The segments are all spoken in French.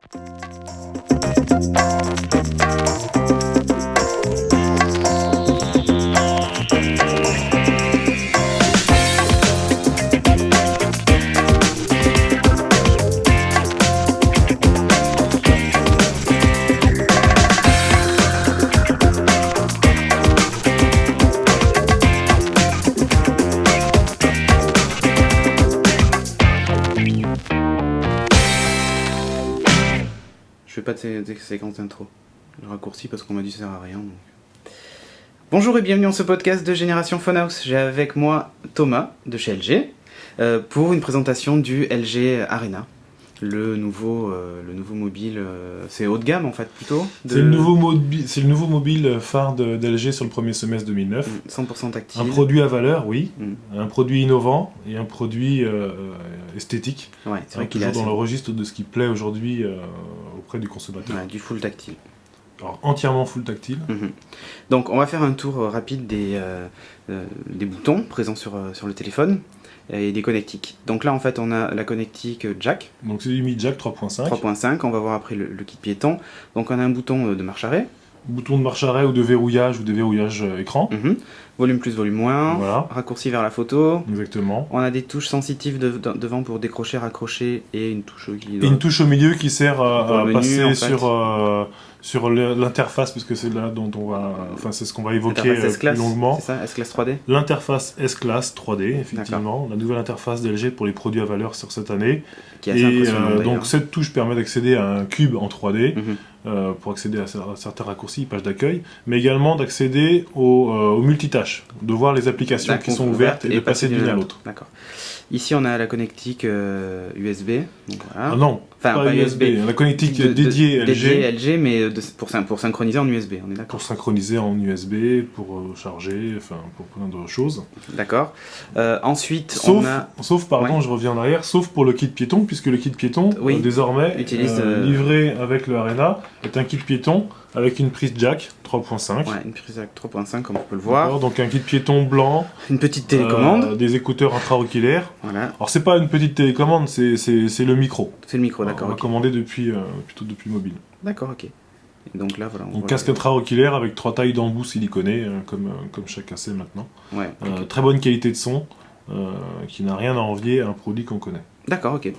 Je fais pas de séquences d'intro. Je raccourcis parce qu'on m'a dit ça sert à rien. Donc. Bonjour et bienvenue dans ce podcast de Génération Phonehouse. J'ai avec moi Thomas de chez LG pour une présentation du LG Arena. Le nouveau mobile, c'est haut de gamme en fait plutôt. C'est le nouveau mobile phare d'LG sur le premier semestre 2009. 100% tactile. Un produit à valeur, oui. Un produit innovant et un produit esthétique. Ouais, c'est vrai qu'il est toujours dans le registre de ce qui plaît aujourd'hui auprès du consommateur. Ouais, du full tactile. Alors entièrement full tactile. Donc on va faire un tour rapide des boutons présents sur le téléphone. Et des connectiques. Donc là en fait on a la connectique jack. Donc c'est du Mi Jack 3.5. 3.5, on va voir après le kit piéton. Donc on a un bouton de marche arrêt. Bouton de marche arrêt ou de verrouillage écran. Volume plus, volume moins. Voilà. Raccourci vers la photo. Exactement. On a des touches sensitives devant pour décrocher, raccrocher et une touche Et une touche au milieu qui sert à menu, passer en fait. sur l'interface, parce que c'est là dont on va, enfin c'est ce qu'on va évoquer plus longuement. C'est ça, S-Class 3D. L'interface S-Class 3D, effectivement, la nouvelle interface d'LG pour les produits à valeur sur cette année. Qui est assez impressionnant, donc cette touche permet d'accéder à un cube en 3D pour accéder à certains raccourcis, pages d'accueil, mais également d'accéder au multitâche, de voir les applications qui sont ouvertes et de passer d'une à l'autre. D'accord. Ici on a la connectique USB. Donc, voilà. Ah non, enfin, pas USB. La connectique dédiée LG, mais pour synchroniser en USB, on est d'accord. Pour synchroniser en USB, pour charger, enfin pour plein de choses. D'accord. Ensuite, sauf, je reviens en arrière, sauf pour le kit piéton, puisque le kit piéton, désormais, livré avec le Arena, est un kit piéton avec une prise jack 3.5. Ouais, une prise jack 3.5 comme on peut le voir. Donc un kit piéton blanc. Une petite télécommande. Des écouteurs intra-auriculaires. Voilà. Alors c'est pas une petite télécommande, c'est le micro. C'est le micro, d'accord. On va commander plutôt depuis le mobile. D'accord, ok. Et donc là, voilà. Donc casque intra-auriculaire avec 3 tailles d'embout siliconés, comme chacun sait maintenant. Ouais. Okay. Très bonne qualité de son, qui n'a rien à envier à un produit qu'on connaît. D'accord, ok.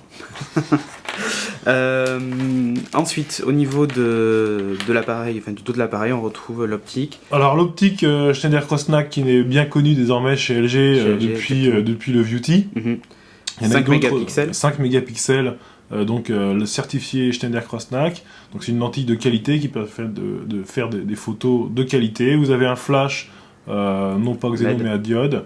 Ensuite, au niveau de l'appareil, enfin du dos de l'appareil, on retrouve l'optique. Alors l'optique Schneider Krosnack qui est bien connue désormais chez LG, depuis le View-T. 5 mégapixels. 5 mégapixels, donc le certifié Schneider Krosnack. Donc c'est une lentille de qualité qui permet de faire des photos de qualité. Vous avez un flash. Non pas xénon mais à diode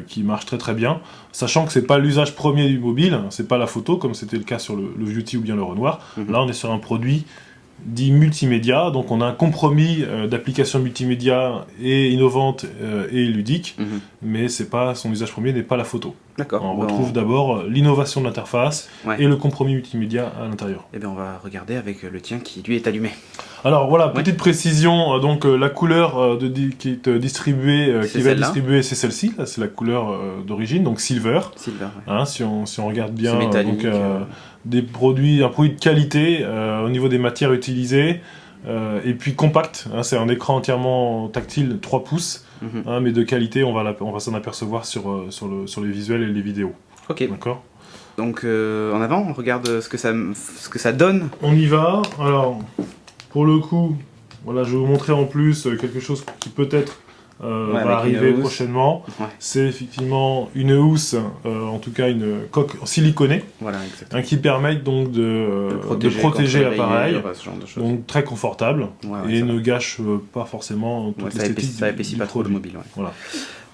qui marche très très bien, sachant que c'est pas l'usage premier du mobile, c'est pas la photo comme c'était le cas sur le View-T ou bien le Renoir. Là on est sur un produit dit multimédia, donc on a un compromis d'applications multimédia et innovantes et ludiques, mais c'est pas, son usage premier n'est pas la photo. D'accord. On retrouve d'abord l'innovation de l'interface et le compromis multimédia à l'intérieur. Et bien on va regarder avec le tien qui lui est allumé. Alors voilà, petite précision, donc la couleur qui est distribuée, c'est celle-ci, là c'est la couleur d'origine, donc Silver. Silver, ouais. Hein, si on regarde bien, donc un produit de qualité au niveau des matières utilisées, et puis compact, hein, c'est un écran entièrement tactile 3 pouces, mais de qualité, on va s'en apercevoir sur les visuels et les vidéos. Ok. D'accord. Donc en avant, on regarde ce que ça donne. On y va. Alors, pour le coup, voilà, je vais vous montrer en plus quelque chose qui peut-être va arriver prochainement. Ouais. C'est effectivement une housse, en tout cas une coque siliconée, qui permet donc de protéger l'appareil, donc très confortable et ne gâche pas forcément toute l'esthétique. Ça épaissit pas trop le mobile. Ouais. Voilà.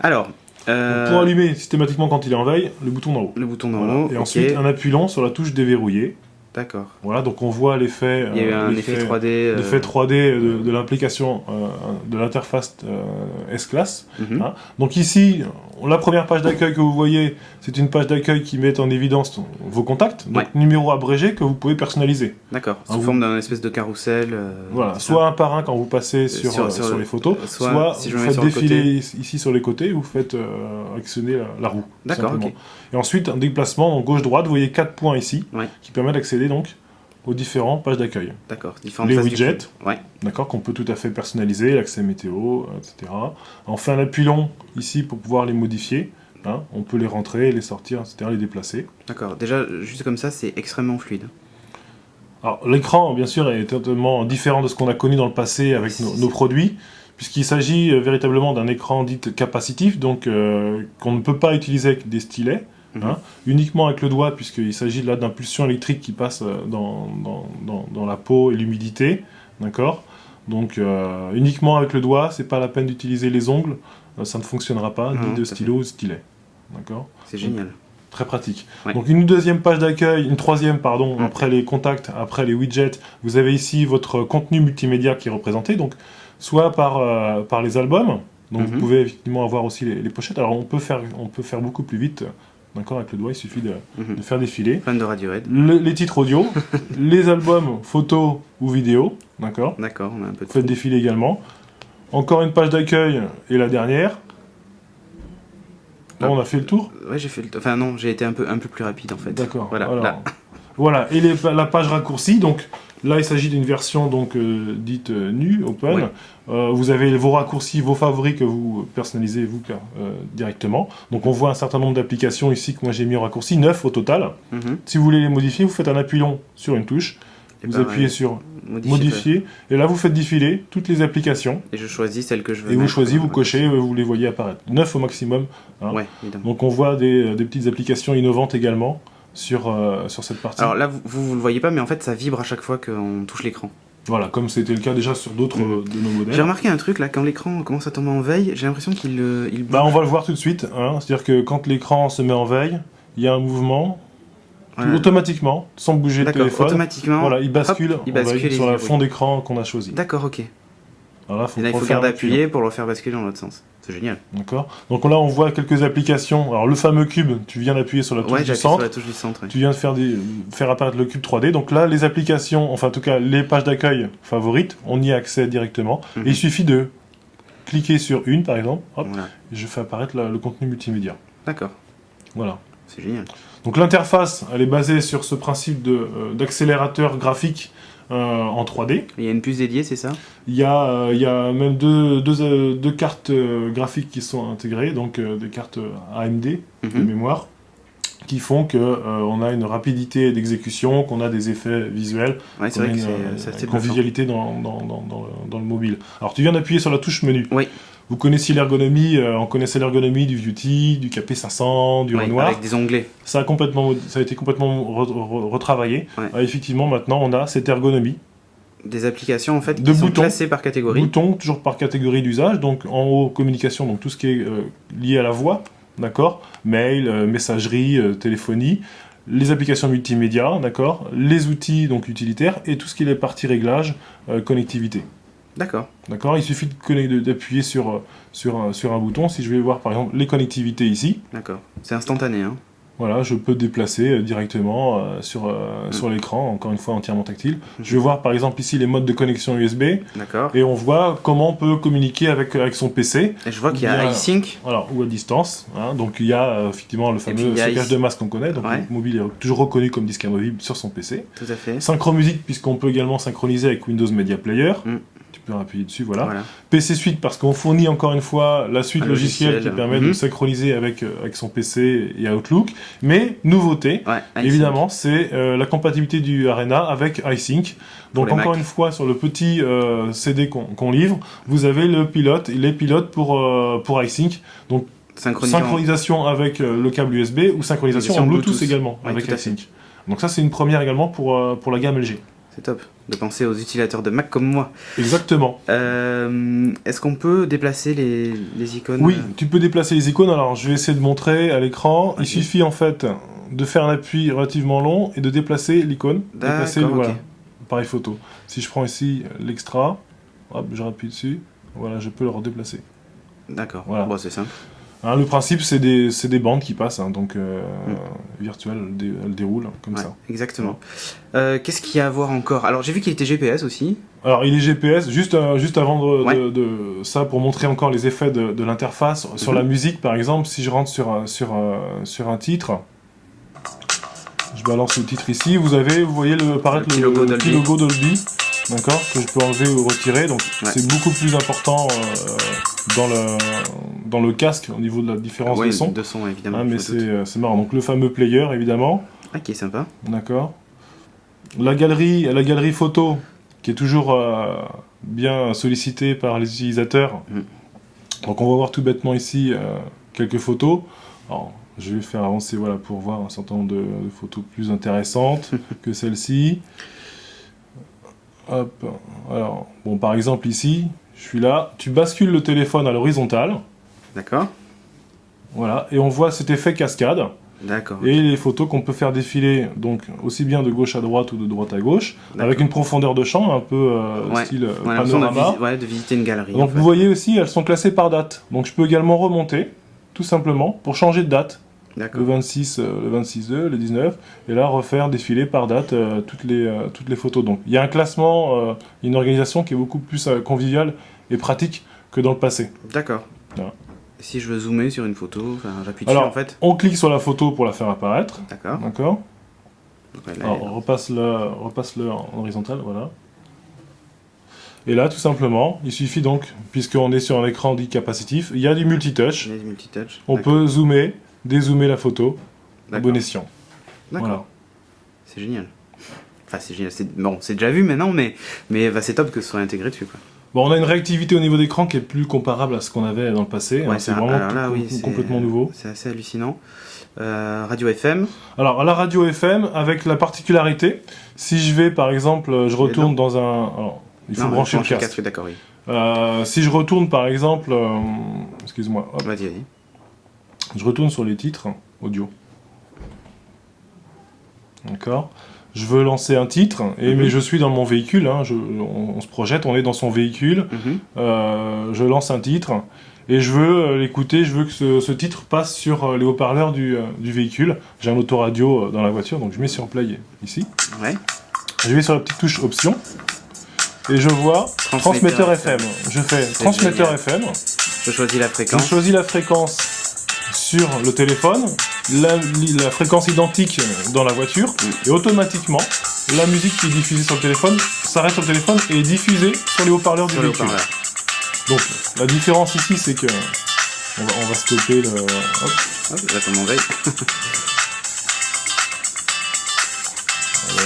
Alors, pour allumer systématiquement quand il est en veille, le bouton d'en haut. Le bouton d'en haut. Et ensuite un appui long sur la touche déverrouiller. D'accord. Voilà, donc on voit l'effet. Il y a eu un effet 3D. L'effet 3D de l'implication de l'interface S-Class. Hein. Donc ici, la première page d'accueil que vous voyez, c'est une page d'accueil qui met en évidence vos contacts, donc numéro abrégé que vous pouvez personnaliser. D'accord. Sous forme d'un espèce de carrousel. Voilà, soit un par un quand vous passez sur les photos, soit si vous faites défiler ici sur les côtés, vous faites actionner la roue. D'accord. Okay. Et ensuite un déplacement en gauche-droite, vous voyez 4 points ici, qui permettent d'accéder donc aux différentes pages d'accueil. D'accord. Différentes Les phases widgets, ouais. d'accord, qu'on peut tout à fait personnaliser, l'accès météo, etc. On fait un appui long ici pour pouvoir les modifier. Hein, on peut les rentrer, les sortir, etc., les déplacer. D'accord. Déjà, juste comme ça, c'est extrêmement fluide. Alors, l'écran, bien sûr, est totalement différent de ce qu'on a connu dans le passé avec nos produits, puisqu'il s'agit véritablement d'un écran dit capacitif, donc qu'on ne peut pas utiliser avec des stylets, uniquement avec le doigt, puisqu'il s'agit là d'impulsions électriques qui passent dans la peau et l'humidité, d'accord. Donc uniquement avec le doigt, c'est pas la peine d'utiliser les ongles, ça ne fonctionnera pas, ni de stylo ou stylet, d'accord. C'est génial. Très pratique. Ouais. Donc une troisième, après les contacts, après les widgets, vous avez ici votre contenu multimédia qui est représenté, donc soit par les albums, donc vous pouvez effectivement avoir aussi les pochettes. Alors on peut faire beaucoup plus vite, d'accord, avec le doigt, il suffit de faire défiler. Fan de Radiohead. Les titres audio, les albums photos ou vidéos, d'accord. D'accord, on a un peu de Faites défiler également. Encore une page d'accueil et la dernière. Là, on a fait le tour. Ouais, j'ai fait le tour. Enfin non, j'ai été un peu plus rapide en fait. D'accord. Voilà. Alors, Là. voilà. Et la page raccourcie. Donc là, il s'agit d'une version donc dite nue, open. Ouais. Vous avez vos raccourcis, vos favoris que vous personnalisez vous directement. Donc on voit un certain nombre d'applications ici que moi j'ai mis en raccourci, 9 au total. Si vous voulez les modifier, vous faites un appui long sur une touche. Vous appuyez sur modifier, et là vous faites défiler toutes les applications. Et je choisis celle que je veux. Et vous choisissez, vous cochez, vous les voyez apparaître. 9 au maximum. Hein. Ouais, évidemment. Donc on voit des petites applications innovantes également sur cette partie. Alors là, vous le voyez pas, mais en fait ça vibre à chaque fois qu'on touche l'écran. Voilà, comme c'était le cas déjà sur d'autres de nos modèles. J'ai remarqué un truc là, quand l'écran commence à tomber en veille, j'ai l'impression qu'il bouge. Bah on va le voir tout de suite. Hein. C'est-à-dire que quand l'écran se met en veille, il y a un mouvement. Automatiquement, sans bouger le téléphone, automatiquement, voilà, il bascule, sur le fond d'écran qu'on a choisi. D'accord, ok. Alors là, il faut garder appuyé pour le faire basculer dans l'autre sens. C'est génial. D'accord. Donc là, on voit quelques applications. Alors le fameux cube, tu viens d'appuyer sur la touche du centre. Sur la touche du centre. Ouais. Tu viens de faire apparaître le cube 3D. Donc là, les applications, enfin en tout cas les pages d'accueil favorites, on y a accès directement. Et il suffit de cliquer sur une, par exemple, hop, et je fais apparaître le contenu multimédia. D'accord. Voilà. C'est génial. Donc l'interface, elle est basée sur ce principe d'accélérateur graphique en 3D. Il y a une puce dédiée, c'est ça ? Il y a même deux cartes graphiques qui sont intégrées, donc des cartes AMD de mémoire, qui font qu'on a une rapidité d'exécution, qu'on a des effets visuels, c'est vrai que une convivialité dans le mobile. Alors tu viens d'appuyer sur la touche menu. Oui. Vous connaissiez l'ergonomie, on connaissait l'ergonomie du Beauty, du KP500, du Renoir. Avec des onglets. Ça a été complètement retravaillé. Effectivement, maintenant, on a cette ergonomie. Des applications, en fait, qui sont classées par catégorie. Boutons, toujours par catégorie d'usage. Donc, en haut, communication, donc tout ce qui est lié à la voix, d'accord. Mail, messagerie, téléphonie. Les applications multimédia, d'accord. Les outils, donc utilitaires. Et tout ce qui est les parties réglages, connectivité. D'accord. D'accord, il suffit d'appuyer sur un bouton. Si je vais voir par exemple les connectivités ici. D'accord, c'est instantané. Hein. Voilà, je peux déplacer directement sur l'écran, encore une fois entièrement tactile. Je vais voir par exemple ici les modes de connexion USB. D'accord. Et on voit comment on peut communiquer avec son PC. Et je vois qu'il y a iSync. Voilà, ou à distance. Hein, donc il y a effectivement le fameux stockage de masse qu'on connaît. Donc le mobile est toujours reconnu comme disque amovible sur son PC. Tout à fait. Synchro musique, puisqu'on peut également synchroniser avec Windows Media Player. Tu peux appuyer dessus, voilà. PC Suite, parce qu'on fournit encore une fois la suite logicielle qui permet de synchroniser avec son PC et Outlook. Mais, nouveauté, évidemment, c'est la compatibilité du Arena avec iSync. Donc encore une fois, sur le petit CD qu'on livre, vous avez les pilotes pour iSync. Donc synchronisation avec le câble USB ou synchronisation en Bluetooth également avec iSync. Donc ça, c'est une première également pour la gamme LG. C'est top de penser aux utilisateurs de Mac comme moi. Exactement. Est-ce qu'on peut déplacer les icônes ? Oui, tu peux déplacer les icônes. Alors, je vais essayer de montrer à l'écran. Il suffit en fait de faire un appui relativement long et de déplacer l'icône. Déplacer l'appareil photo. Si je prends ici l'extra, hop, je rappuie dessus. Voilà, je peux le redéplacer. D'accord. Voilà. Bon, c'est simple. Hein, le principe, c'est des bandes qui passent, hein, donc virtuelles, elles déroulent comme ça. Exactement. Qu'est-ce qu'il y a à voir encore ? Alors, j'ai vu qu'il était GPS aussi. Alors, il est GPS, juste avant de ça, pour montrer encore les effets de l'interface. Sur la musique, par exemple, si je rentre sur un titre, je balance le titre ici. Vous voyez apparaître petit le logo petit Dolby. logo Dolby, d'accord, que je peux enlever ou retirer. Donc c'est beaucoup plus important dans le casque au niveau de la différence de son. De son évidemment. Mais c'est marrant. Donc le fameux player évidemment. Ah, qui est sympa. D'accord. La galerie photo qui est toujours bien sollicitée par les utilisateurs. Donc on va voir tout bêtement ici quelques photos. Alors, je vais faire avancer pour voir un certain nombre de photos plus intéressantes que celle-ci. Hop. Alors, bon, par exemple ici, je suis là, tu bascules le téléphone à l'horizontale. D'accord. Voilà, et on voit cet effet cascade. D'accord. Et les photos qu'on peut faire défiler, donc aussi bien de gauche à droite ou de droite à gauche, avec une profondeur de champ un peu style panorama. De visiter une galerie. Donc vous voyez aussi, elles sont classées par date. Donc je peux également remonter, tout simplement, pour changer de date. Le 26, le 26-2, le 19, et là refaire défiler par date toutes les photos. Donc il y a un classement, une organisation qui est beaucoup plus conviviale et pratique que dans le passé. D'accord. Voilà. Si je veux zoomer sur une photo, j'appuie dessus en fait. On clique sur la photo pour la faire apparaître. D'accord. D'accord. Alors, repasse-le en horizontal, voilà. Et là, tout simplement, il suffit donc, puisqu'on est sur un écran dit capacitif, il y a du multitouch. On peut zoomer, dézoomer la photo, à bon escient. D'accord. Voilà. C'est génial. Enfin, c'est génial. C'est déjà vu maintenant, mais c'est top que ce soit intégré dessus, quoi. Bon, on a une réactivité au niveau d'écran qui est plus comparable à ce qu'on avait dans le passé. Ouais, c'est vraiment complètement nouveau. C'est assez hallucinant. Radio FM. Alors, à la radio FM, avec la particularité, si je vais, par exemple, je retourne dans un... Alors, il faut brancher le casque. D'accord, oui. Si je retourne, par exemple... excuse-moi. Vas-y. Je retourne sur les titres audio. D'accord. Je veux lancer un titre, mais je suis dans mon véhicule, on se projette, on est dans son véhicule, je lance un titre, et je veux l'écouter, je veux que ce titre passe sur les haut-parleurs du véhicule. J'ai un autoradio dans la voiture, donc je mets sur play ici. Ouais. Je vais sur la petite touche option, et je vois transmetteur FM. Je fais transmetteur FM. Je choisis la fréquence. Je choisis la fréquence sur le téléphone, la fréquence identique dans la voiture, et automatiquement, la musique qui est diffusée sur le téléphone s'arrête sur le téléphone et est diffusée sur les haut-parleurs du véhicule. Donc, la différence ici, c'est que on va stopper le... Hop, j'attends mon veille.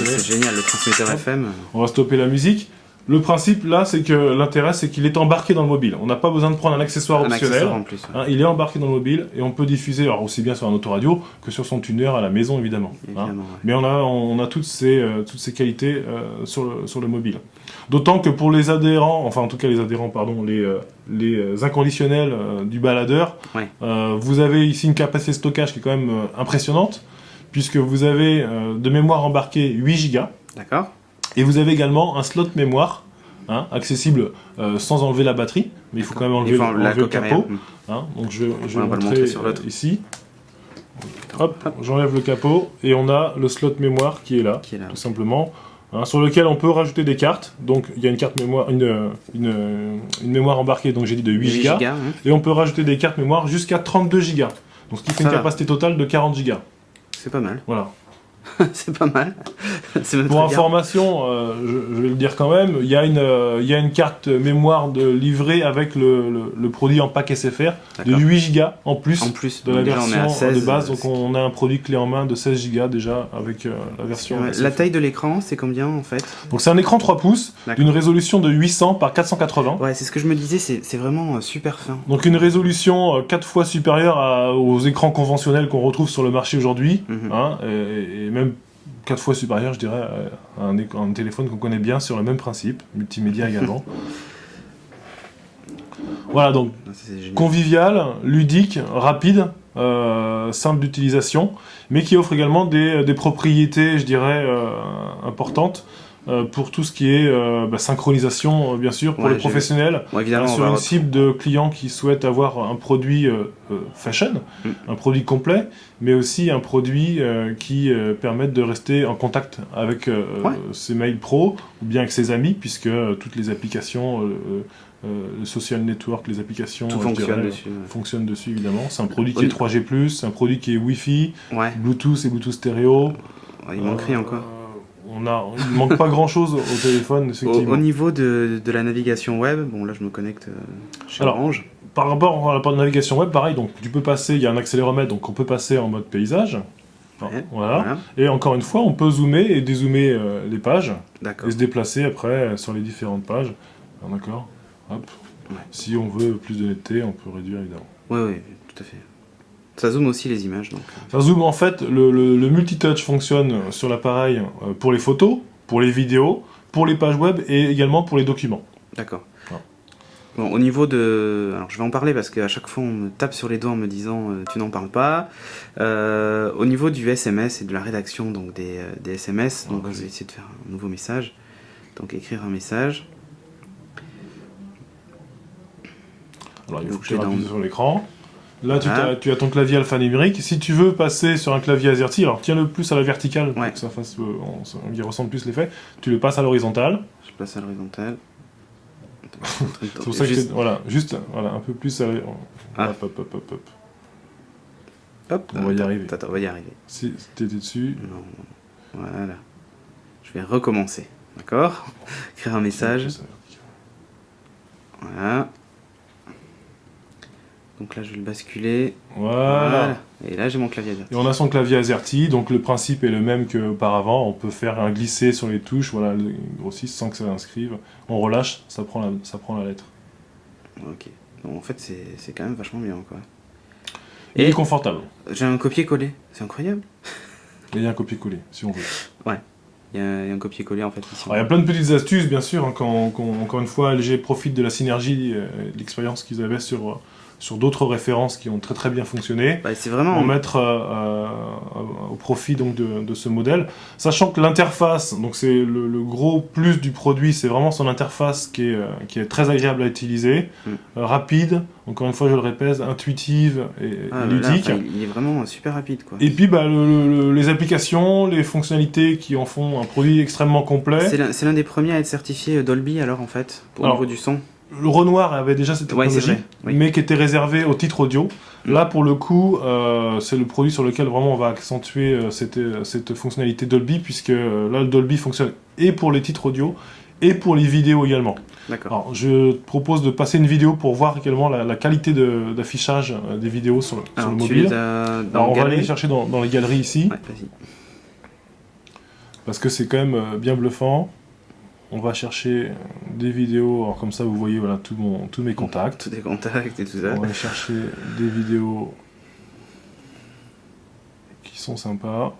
C'est génial, le transmetteur FM. On va stopper la musique. Le principe là, c'est que l'intérêt, c'est qu'il est embarqué dans le mobile. On n'a pas besoin de prendre un accessoire optionnel. En plus, ouais. Il est embarqué dans le mobile et on peut diffuser, alors aussi bien sur un autoradio que sur son tuner à la maison, évidemment. Ouais. Mais on a toutes ces qualités sur le mobile. D'autant que pour les adhérents, enfin en tout cas les adhérents, pardon, les inconditionnels du baladeur, vous avez ici une capacité de stockage qui est quand même impressionnante, puisque vous avez de mémoire embarquée 8 Go. D'accord. Et vous avez également un slot mémoire accessible sans enlever la batterie, mais il faut quand même enlever le capot. Donc je vais le montrer sur ici. Hop, j'enlève le capot et on a le slot mémoire qui est là, tout simplement, sur lequel on peut rajouter des cartes. Donc il y a une carte mémoire, une mémoire embarquée, donc j'ai dit de 8 Go, et on peut rajouter des cartes mémoire jusqu'à 32 Go. Donc ce qui fait une capacité totale de 40 Go. C'est pas mal. Voilà. C'est pas mal. Pour information, je vais le dire quand même, il y a une carte mémoire livrée avec le produit en pack SFR de 8 Go en plus de la version de base. Donc on a un produit clé en main de 16 Go déjà avec la version SFR. La taille de l'écran, c'est combien en fait? Donc c'est un écran 3 pouces d'une résolution de 800 par 480. Ouais, c'est ce que je me disais, c'est vraiment super fin. Donc une résolution 4 fois supérieure aux écrans conventionnels qu'on retrouve sur le marché aujourd'hui, et même 4 fois supérieur, je dirais, à un téléphone qu'on connaît bien sur le même principe, multimédia également. Voilà, donc convivial, ludique, rapide, simple d'utilisation, mais qui offre également des propriétés, je dirais, importantes pour tout ce qui est synchronisation, bien sûr, pour les professionnels, sur une cible de clients qui souhaitent avoir un produit fashion, un produit complet, mais aussi un produit qui permette de rester en contact avec ses mails pro, ou bien avec ses amis, puisque toutes les applications... le social network, les applications fonctionnent dessus évidemment. C'est un produit qui est 3G+, c'est un produit qui est Wi-Fi, Bluetooth et Bluetooth stéréo. Il manque rien, quoi. Il manque pas grand-chose au téléphone, effectivement. Au niveau de la navigation web, bon là je me connecte chez Orange. Par rapport à la navigation web, pareil, donc tu peux passer, il y a un accéléromètre, donc on peut passer en mode paysage. Ouais, voilà. Et encore une fois, on peut zoomer et dézoomer les pages. D'accord. Et se déplacer après sur les différentes pages. D'accord. Hop. Ouais. Si on veut plus de netteté, on peut réduire évidemment. Oui, tout à fait. Ça zoome aussi les images, donc. Ça zoome, en fait, le multitouch fonctionne sur l'appareil pour les photos, pour les vidéos, pour les pages web et également pour les documents. D'accord. Ouais. Bon, au niveau de... Alors, je vais en parler parce qu'à chaque fois, on me tape sur les doigts en me disant tu n'en parles pas. Au niveau du SMS et de la rédaction donc des SMS, donc je vais essayer de faire un nouveau message. Donc, écrire un message. Alors, il faut que je rapide sur l'écran. Là, tu as ton clavier alphanumérique. Si tu veux passer sur un clavier AZERTY, alors tiens-le plus à la verticale pour que ça fasse, on ressente plus l'effet. Tu le passes à l'horizontale. Je passe à l'horizontale. C'est pour ça que juste un peu plus. Hop. On va y arriver. Attends, on va y arriver. Si t'étais dessus. Non. Voilà. Je vais recommencer. D'accord. Écrire un message. Voilà. Donc là, je vais le basculer. Voilà. Et là, j'ai mon clavier AZERTY. Et on a son clavier AZERTY, donc le principe est le même qu'auparavant. On peut faire un glisser sur les touches, voilà, le grossisse sans que ça inscrive. On relâche, ça prend la lettre. Ok. Donc en fait, c'est quand même vachement bien, quoi. Et il est confortable. J'ai un copier-coller. C'est incroyable. Il y a un copier-coller, si on veut. Ouais. Il y a un copier-coller, en fait. Ici. Alors, il y a plein de petites astuces, bien sûr, hein, encore une fois, LG profite de la synergie, de l'expérience qu'ils avaient sur d'autres références qui ont très très bien fonctionné, c'est vraiment... pour mettre au profit donc, de ce modèle. Sachant que l'interface, donc c'est le gros plus du produit, c'est vraiment son interface qui est très agréable à utiliser, rapide, encore une fois je le répète, intuitive et ludique. Là, il est vraiment super rapide, quoi. Et puis les applications, les fonctionnalités qui en font un produit extrêmement complet. C'est l'un des premiers à être certifié Dolby alors en fait, au niveau du son. Le Renoir avait déjà cette technologie, mais qui était réservée au titre audio. Là, pour le coup, c'est le produit sur lequel vraiment on va accentuer cette fonctionnalité Dolby, puisque là, le Dolby fonctionne et pour les titres audio, et pour les vidéos également. D'accord. Alors, je propose de passer une vidéo pour voir également la qualité d'affichage des vidéos sur le mobile. Alors, on va aller les chercher dans les galeries ici. Ouais, vas-y. Parce que c'est quand même bien bluffant. On va chercher des vidéos, alors comme ça vous voyez voilà, tous mes contacts. Tous les contacts et tout ça. On va chercher des vidéos qui sont sympas.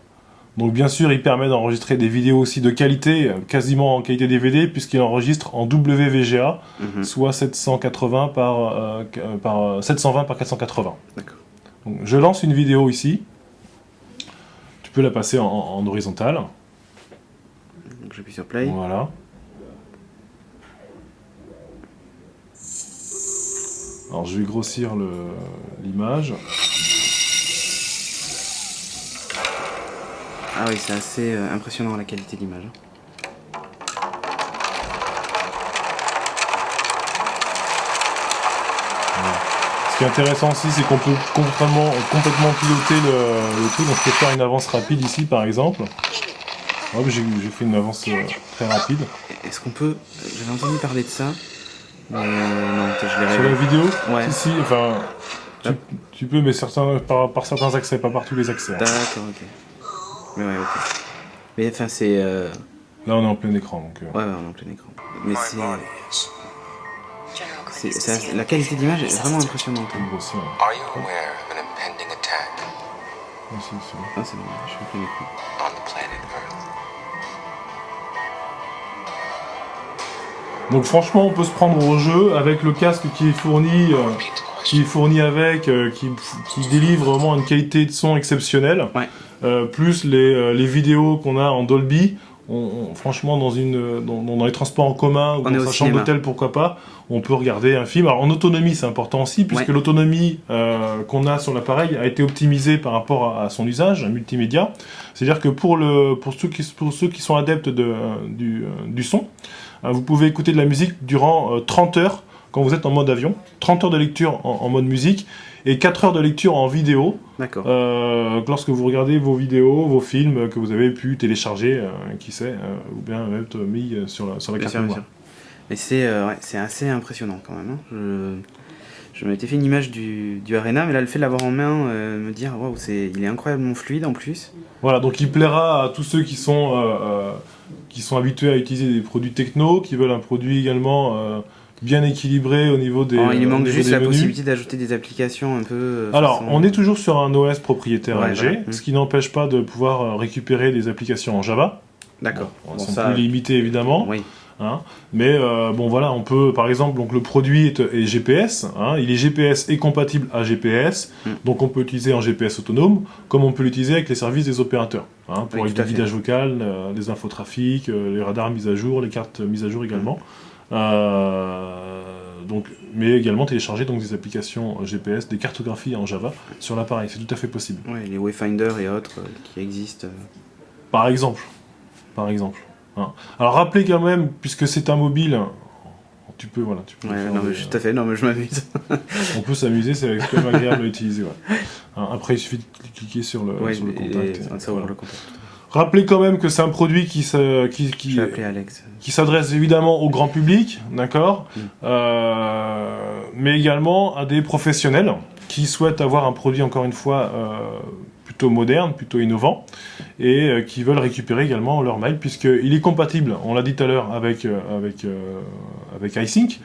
Donc bien sûr il permet d'enregistrer des vidéos aussi de qualité, quasiment en qualité DVD, puisqu'il enregistre en WVGA, soit 780 par 720 par 480. D'accord. Donc je lance une vidéo ici. Tu peux la passer en horizontale. Donc j'appuie sur play. Voilà. Alors je vais grossir l'image. Ah oui, c'est assez impressionnant la qualité d'image. Voilà. Ce qui est intéressant aussi, c'est qu'on peut complètement piloter le truc. Donc je peux faire une avance rapide ici par exemple. Hop, j'ai fait une avance très rapide. Est-ce qu'on peut... J'avais entendu parler de ça. Non, je l'ai rêvé. Sur la vidéo, ouais. Si, enfin, tu peux, mais par certains accès, pas par tous les accès. D'accord, ok. Mais ouais, ok. Mais enfin, c'est... Là, on est en plein écran, donc... Ouais, on est en plein écran. Mais la qualité d'image est vraiment impressionnante. Aussi, ouais. Are you aware of an impending attack Ah, c'est bon, je suis en plein écran. on the planet Earth? Donc franchement, on peut se prendre au jeu avec le casque qui est fourni, avec, qui délivre vraiment une qualité de son exceptionnelle. Ouais. Plus les vidéos qu'on a en Dolby. Franchement, dans les transports en commun ou dans sa chambre d'hôtel, pourquoi pas, on peut regarder un film. Alors en autonomie, c'est important aussi, puisque l'autonomie qu'on a sur l'appareil a été optimisée par rapport à son usage, multimédia. C'est-à-dire que pour ceux qui sont adeptes du son, vous pouvez écouter de la musique durant 30 heures quand vous êtes en mode avion, 30 heures de lecture en mode musique, et 4 heures de lecture en vidéo, D'accord. lorsque vous regardez vos vidéos, vos films que vous avez pu télécharger, qui sait, ou bien être mis sur la Bien carte sûr, bien mémoire. sûr. Mais c'est assez impressionnant quand même. Hein. Je m'étais fait une image du Arena, mais là, le fait de l'avoir en main, me dire, waouh, il est incroyablement fluide en plus. Voilà, donc il plaira à tous ceux qui sont habitués à utiliser des produits techno, qui veulent un produit également bien équilibré au niveau des Alors, il lui au manque niveau juste des la menus. possibilité d'ajouter des applications un peu. Alors, façon- on est toujours sur un OS propriétaire Ouais, LG, voilà. ce qui n'empêche pas de pouvoir récupérer des applications en Java. D'accord. Elles Bon, sont ça, plus limitées évidemment. oui. Hein. Mais bon voilà, on peut par exemple, donc le produit est GPS, hein, il est GPS et compatible à GPS, donc on peut l'utiliser en GPS autonome, comme on peut l'utiliser avec les services des opérateurs, hein, pour Oui, avec tout à du fait. guidage vocal, les infotrafics, les radars mis à jour, les cartes mises à jour également. Donc, mais également télécharger donc des applications GPS, des cartographies en Java sur l'appareil, c'est tout à fait possible. Ouais, les Wayfinder et autres qui existent. Par exemple. Hein. Alors rappelez quand même, puisque c'est un mobile, tu peux Ouais, faire non, mais tout à fait, non, mais je m'amuse. on peut s'amuser, c'est quand même agréable à utiliser. Ouais. Hein, après, il suffit de cliquer sur le contact. Ça ouvre le contact. Rappelez quand même que c'est un produit qui Je vais appeler Alex. s'adresse évidemment au grand public, d'accord, mais également à des professionnels qui souhaitent avoir un produit, encore une fois, plutôt moderne, plutôt innovant, et qui veulent récupérer également leur mail, puisqu'il est compatible, on l'a dit tout à l'heure, avec iSync,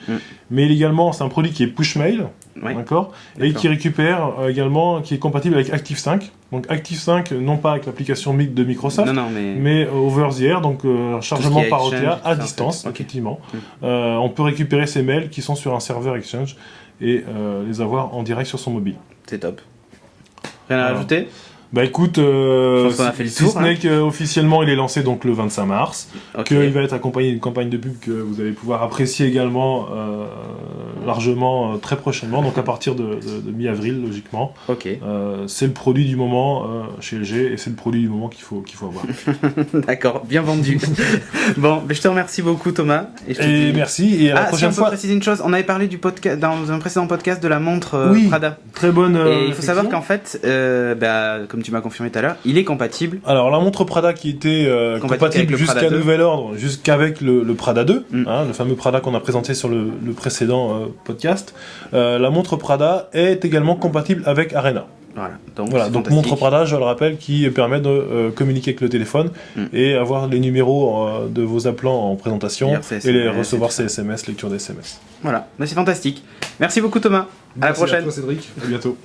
mais également, c'est un produit qui est push mail, Ouais. d'accord, et qui récupère également, qui est compatible avec ActiveSync. Donc ActiveSync, non pas avec l'application de Microsoft, Non, mais over the air, donc chargement qui est par Exchange, OTA à ça, en distance, fait. Ok. effectivement. On peut récupérer ces mails qui sont sur un serveur Exchange et les avoir en direct sur son mobile. C'est top. Rien à Voilà. rajouter? Bah écoute, pense qu'on a fait le si tour, ce n'est qu'officiellement il est lancé donc le 25 mars, Ok. qu'il va être accompagné d'une campagne de pub que vous allez pouvoir apprécier également largement très prochainement, donc à partir de mi-avril logiquement. Ok. C'est le produit du moment chez LG et c'est le produit du moment qu'il faut avoir. D'accord, bien vendu. Bon, mais je te remercie beaucoup, Thomas. Je te Et dis- merci, et à la Ah, si prochaine on peut fois. préciser une chose, on avait parlé du podcast dans un précédent podcast de la montre Oui. Prada. Très bonne. Et il faut savoir réflexion. qu'en fait, comme tu m'as confirmé tout à l'heure, il est compatible. Alors la montre Prada qui était Compatible avec compatible le jusqu'à Prada 2. nouvel ordre, jusqu'avec le Prada 2, Mm. hein, le fameux Prada qu'on a présenté sur le précédent podcast. La montre Prada est également compatible avec Arena. Voilà, Voilà, c'est donc fantastique. montre Prada, je le rappelle, qui permet de communiquer avec le téléphone et avoir les numéros de vos appelants en présentation Lire ses et les SMS, recevoir et tout ces ça. SMS, lecture des SMS. Voilà, mais c'est fantastique. Merci beaucoup, Thomas. À la prochaine. Cédric. À bientôt.